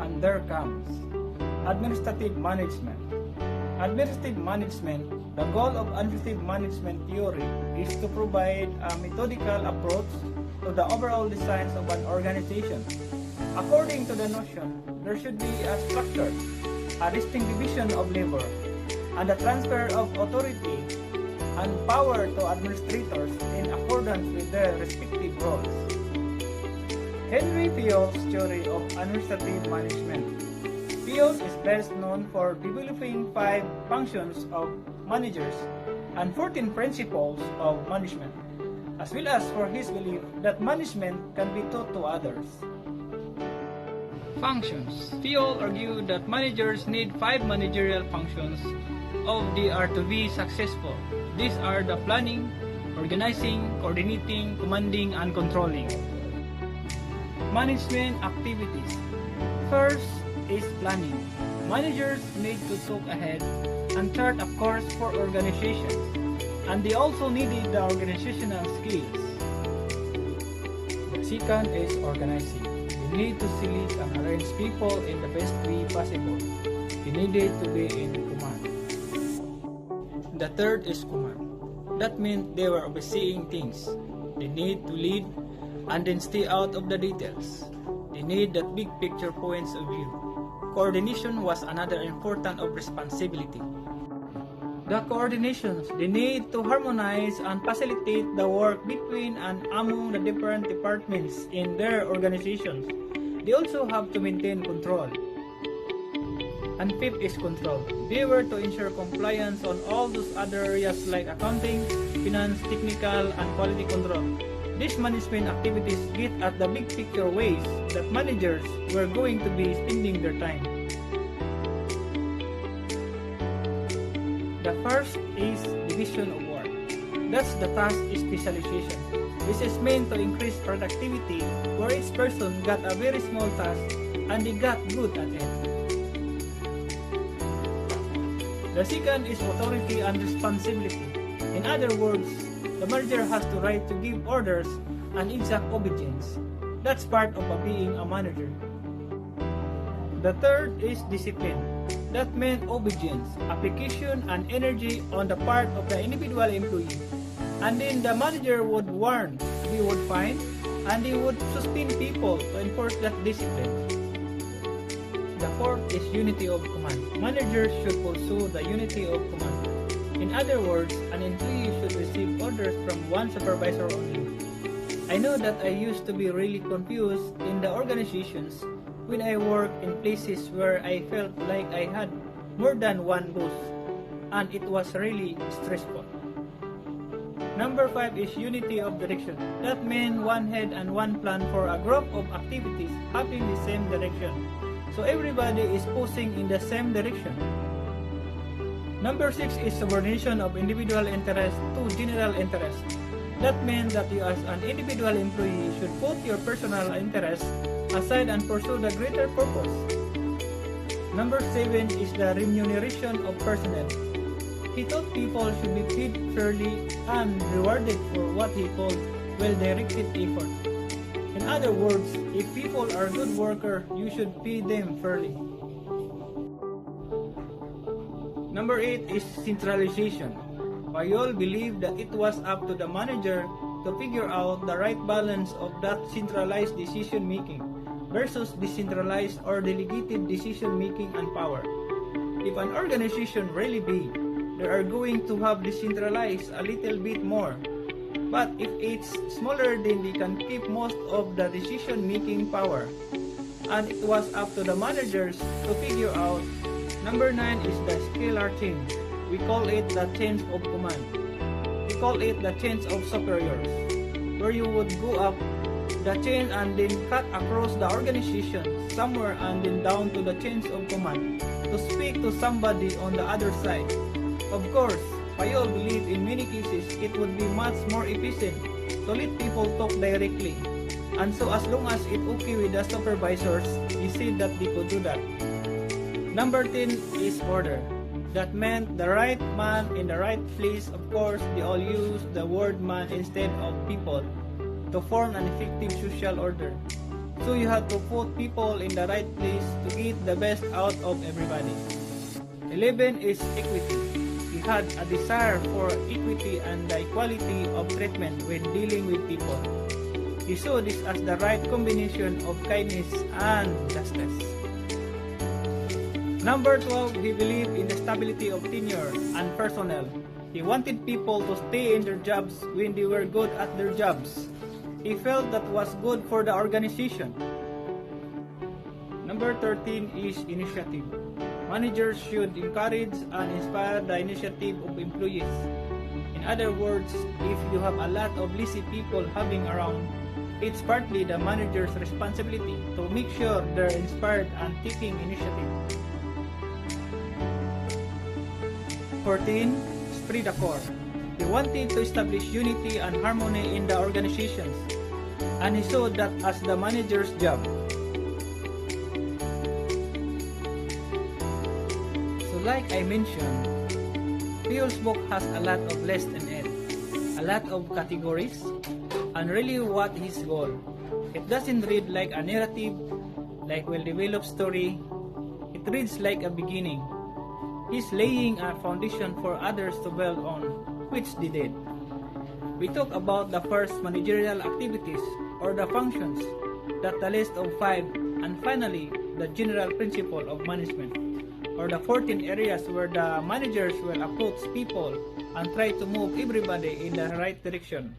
And there comes administrative management. Administrative management, the goal of administrative management theory is to provide a methodical approach to the overall design of an organization. According to the notion, there should be a structure, a distinct division of labor, and a transfer of authority and power to administrators in accordance with their respective roles. Henry Fayol's theory of administrative management. Fayol is best known for developing 5 functions of managers and 14 principles of management, as well as for his belief that management can be taught to others. Functions. Fayol argued that managers need 5 managerial functions of they are to be successful. These are the planning, organizing, coordinating, commanding, and controlling. Management activities. First is planning. Managers need to look ahead and chart a course for organizations, and they also needed the organizational skills. The second is organizing. You need to select and arrange people in the best way possible. You needed to be in command. The third is command. That meant they were overseeing things. They need to lead and then stay out of the details. They need that big picture points of view. Coordination was another important of responsibility. The coordinations, they need to harmonize and facilitate the work between and among the different departments in their organizations. They also have to maintain control. And fifth is control. They were to ensure compliance on all those other areas like accounting, finance, technical, and quality control. These management activities get at the big picture ways that managers were going to be spending their time. The first is division of work. That's the task specialization. This is meant to increase productivity where each person got a very small task and they got good at it. The second is authority and responsibility. In other words, the manager has the right to give orders and exact obedience. That's part of being a manager. The third is discipline. That meant obedience, application, and energy on the part of the individual employee. And then the manager would warn, he would fine, and he would sustain people to enforce that discipline. The fourth is unity of command. Managers should pursue the unity of command. In other words, an employee should receive orders from one supervisor only. I know that I used to be really confused in the organizations when I worked in places where I felt like I had more than one boss, and it was really stressful. Number 5 is unity of direction. That means one head and one plan for a group of activities having the same direction. So everybody is pushing in the same direction. Number 6 is subordination of individual interest to general interest. That means that you as an individual employee should put your personal interest aside and pursue the greater purpose. Number 7 is the remuneration of personnel. He thought people should be paid fairly and rewarded for what he called well-directed effort. In other words, if people are good workers, you should pay them fairly. Number 8 is centralization. Fayol believed that it was up to the manager to figure out the right balance of that centralized decision-making versus decentralized or delegated decision-making and power. If an organization really big, they are going to have decentralized a little bit more. But if it's smaller, then they can keep most of the decision-making power. And it was up to the managers to figure out. Number 9 is the scalar change. We call it the change of command. We call it the change of superiors, where you would go up the chain and then cut across the organization somewhere and then down to the chains of command to speak to somebody on the other side. Of course, Fayol believed in many cases it would be much more efficient to let people talk directly. And so as long as it's okay with the supervisors, he said that they could do that. Number 10 is order. That meant the right man in the right place. Of course, they all use the word man instead of people to form an effective social order. So you have to put people in the right place to get the best out of everybody. 11 is equity. He had a desire for equity and the equality of treatment when dealing with people. He saw this as the right combination of kindness and justice. Number 12, he believed in the stability of tenure and personnel. He wanted people to stay in their jobs when they were good at their jobs. He felt that was good for the organization. Number 13 is initiative. Managers should encourage and inspire the initiative of employees. In other words, if you have a lot of lazy people having around, it's partly the manager's responsibility to make sure they're inspired and taking initiative. 14. Esprit de corps. He wanted to establish unity and harmony in the organizations, and he saw that as the manager's job. So like I mentioned, Theo's book has a lot of less and end, a lot of categories, and really what his goal. It doesn't read like a narrative, like well-developed story. It reads like a beginning. He's laying a foundation for others to build on, which they did. We talk about the first managerial activities or the functions, that the list of 5, and finally the general principle of management, or the 14 areas where the managers will approach people and try to move everybody in the right direction.